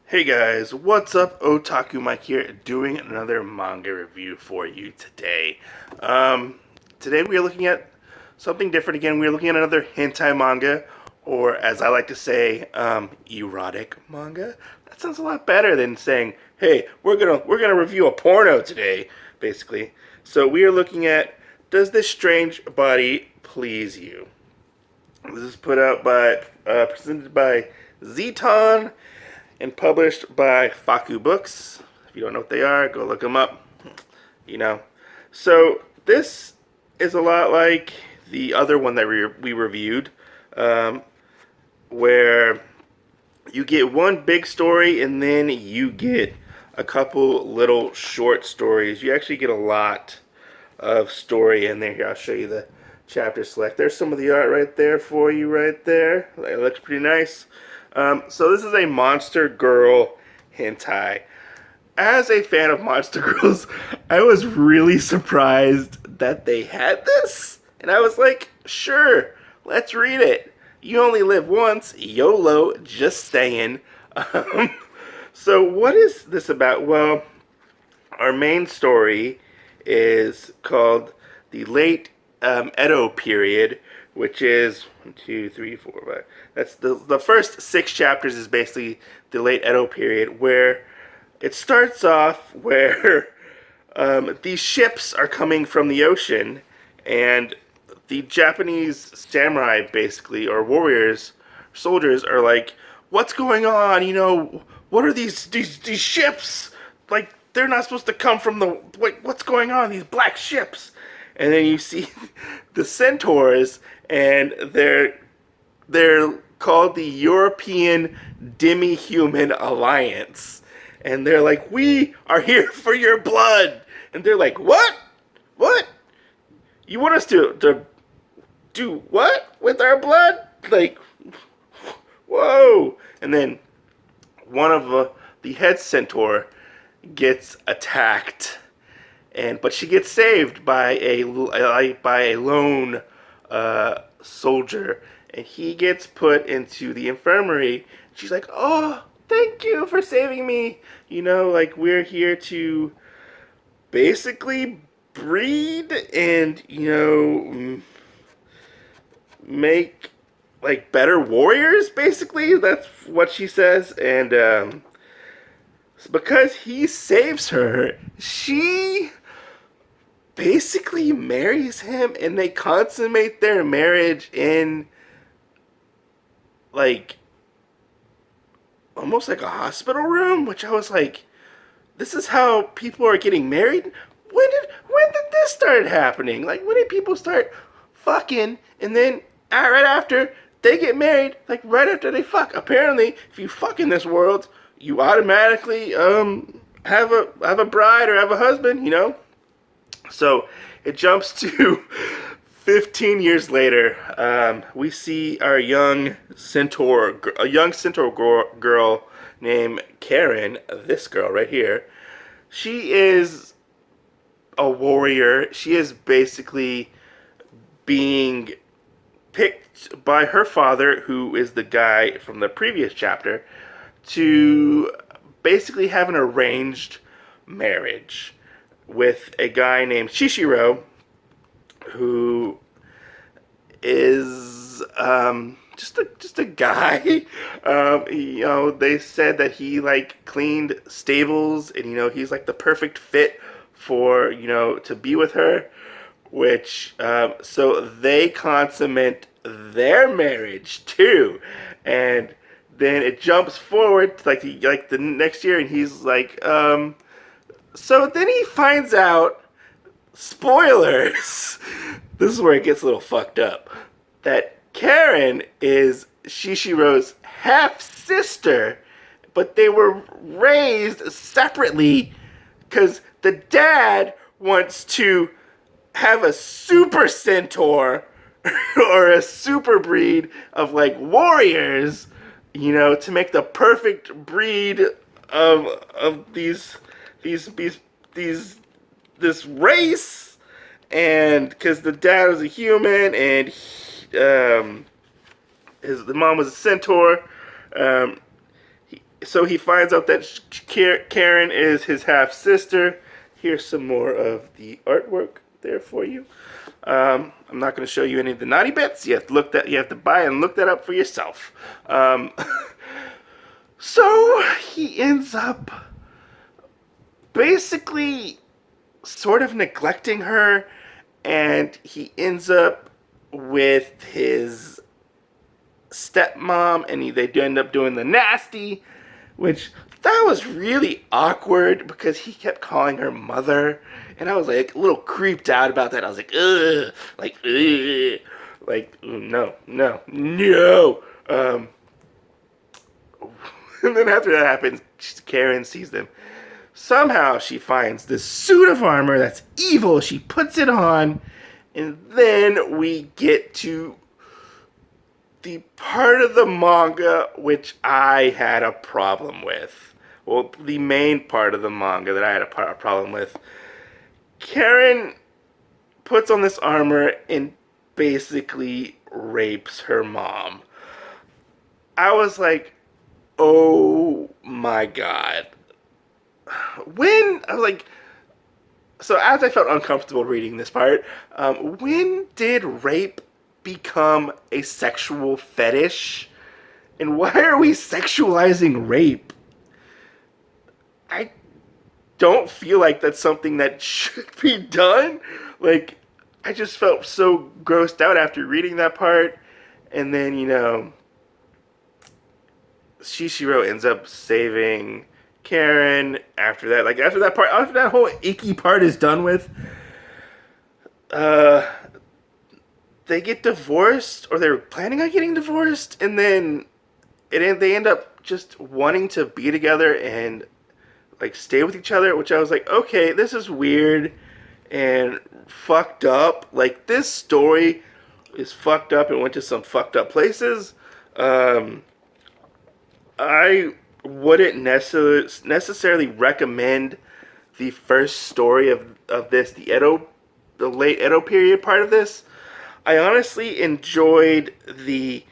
Hey guys, what's up? OTAKU Mike here, doing another manga review for you today. Today we are looking at something different again. We are looking at another hentai manga, or as I like to say, erotic manga. That sounds a lot better than saying, "Hey, we're gonna review a porno today," basically. So we are looking at "Does This Strange Body Please You?" This is presented by Zeton and published by Fakku Books. If you don't know what they are, go look them up. You know. So this is a lot like the other one that we reviewed, where you get one big story and then you get a couple little short stories. You actually get a lot of story in there. Here, I'll show you the chapter select. There's some of the art right there for you right there. It looks pretty nice. So this is a monster girl hentai. As a fan of monster girls, I was really surprised that they had this. And I was like, sure, let's read it. You only live once, YOLO, just saying. So what is this about? Well, our main story is called the late Edo period, which is 1, 2, 3, 4, 5. That's the first 6 chapters is basically the late Edo period, where it starts off where these ships are coming from the ocean, and the Japanese samurai, basically, or warriors, soldiers, are like, "What's going on? You know, what are these ships? Like, they're not supposed to come from the. What's going on? These black ships." And then you see the centaurs, and they're called the European Demi-Human Alliance. And they're like, "We are here for your blood." And they're like, "What? What? You want us to do what with our blood?" Like, whoa. And then one of the head centaur gets attacked, but she gets saved by a lone soldier, and he gets put into the infirmary. She's like, "Oh, thank you for saving me. You know, like, we're here to basically breed and, make like better warriors." Basically, that's what she says. And because he saves her, she basically marries him, and they consummate their marriage in like almost like a hospital room, which I was like, this is how people are getting married? When did this start happening? Like, when did people start fucking and then right after they get married, like right after they fuck? Apparently, if you fuck in this world, you automatically have a bride or have a husband, you know? So it jumps to 15 years later. We see our a young centaur girl named Karen. This girl right here. She is a warrior. She is basically being picked by her father, who is the guy from the previous chapter, to basically have an arranged marriage with a guy named Shishiro, who is just a guy. They said that he like cleaned stables, and he's like the perfect fit for to be with her. Which so they consummate their marriage too, and then it jumps forward to like the next year, and he's like, so then he finds out, spoilers, this is where it gets a little fucked up, that Karen is Shishiro's half-sister, but they were raised separately because the dad wants to have a super centaur or a super breed of like warriors, to make the perfect breed of this race. And because the dad was a human, and the mom was a centaur, so he finds out that Karen is his half sister. Here's some more of the artwork there for you. I'm not going to show you any of the naughty bits. You have to look that. You have to buy and look that up for yourself. So he ends up basically sort of neglecting her, and he ends up with his stepmom, and they end up doing the nasty, which that was really awkward because he kept calling her mother, and I was like a little creeped out about that. I was like, ugh, no, no, no. And then after that happens, Karen sees them. Somehow she finds this suit of armor that's evil. She puts it on, and then we get to the part of the manga which I had a problem with. Well, the main part of the manga that I had a problem with. Karen puts on this armor and basically rapes her mom. I was like, oh my god. When I was like, so as I felt uncomfortable reading this part, when did rape become a sexual fetish? And why are we sexualizing rape? I don't feel like that's something that should be done. Like, I just felt so grossed out after reading that part. And then, Shishiro ends up saving Karen after that. Like, after that whole icky part is done with, they get divorced, or they're planning on getting divorced, and then they end up just wanting to be together and like stay with each other, which I was like, okay, this is weird and fucked up. Like, this story is fucked up and went to some fucked up places. I wouldn't necessarily recommend the first story of this, the late Edo period part of this. I honestly enjoyed the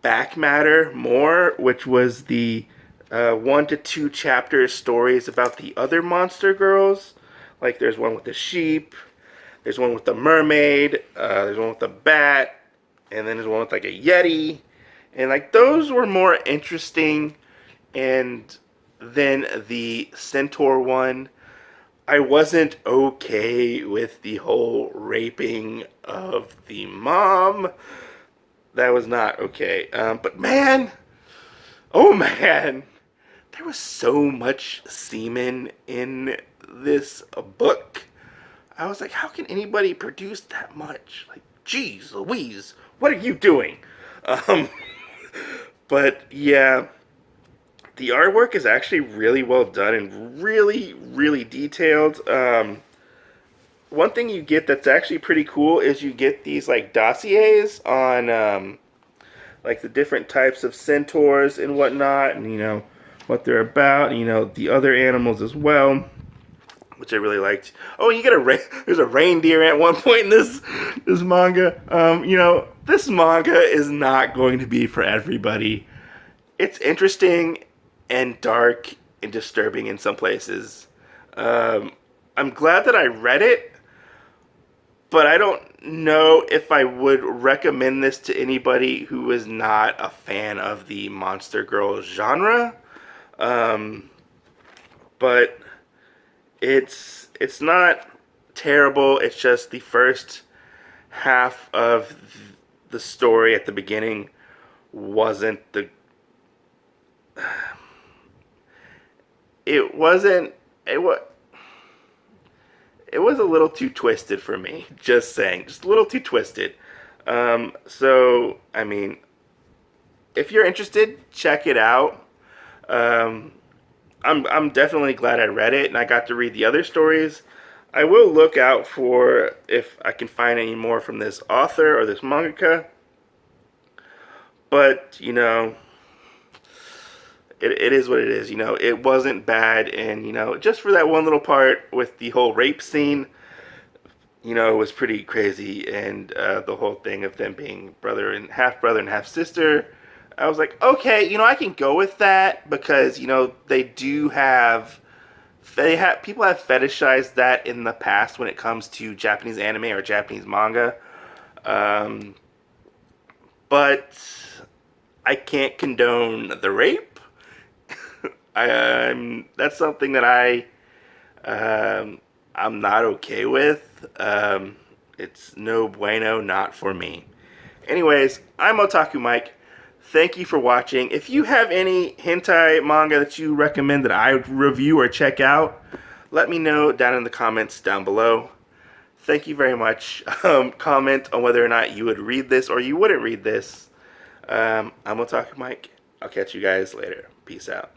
back matter more, which was the 1 to 2 chapter stories about the other monster girls. Like, there's one with the sheep, there's one with the mermaid, there's one with the bat, and then there's one with like a yeti. And like, those were more interesting. And then the centaur one, I wasn't okay with the whole raping of the mom. That was not okay. But man, oh man, there was so much semen in this book. I was like, how can anybody produce that much? Like, geez Louise, what are you doing? But yeah, the artwork is actually really well done and really, really detailed. One thing you get that's actually pretty cool is you get these like dossiers on like the different types of centaurs and whatnot, and what they're about, and the other animals as well, which I really liked. Oh, you get there's a reindeer at one point in this manga. This manga is not going to be for everybody. It's interesting and dark and disturbing in some places. I'm glad that I read it, but I don't know if I would recommend this to anybody who is not a fan of the monster girl genre. But it's not terrible. It's just the first half of the story at the beginning wasn't the... It was a little too twisted for me. Just saying, just a little too twisted. So I mean, if you're interested, check it out. I'm definitely glad I read it and I got to read the other stories. I will look out for if I can find any more from this author or this mangaka. But it is what it is. It wasn't bad, and just for that one little part with the whole rape scene, it was pretty crazy, and the whole thing of them being half brother and half sister, I was like, okay, you know, I can go with that because, you know, people have fetishized that in the past when it comes to Japanese anime or Japanese manga. Um, but I can't condone the rape. That's something that I'm not okay with. It's no bueno, not for me. Anyways, I'm Otaku Mike. Thank you for watching. If you have any hentai manga that you recommend that I review or check out, let me know down in the comments down below. Thank you very much. Comment on whether or not you would read this or you wouldn't read this. I'm Otaku Mike. I'll catch you guys later. Peace out.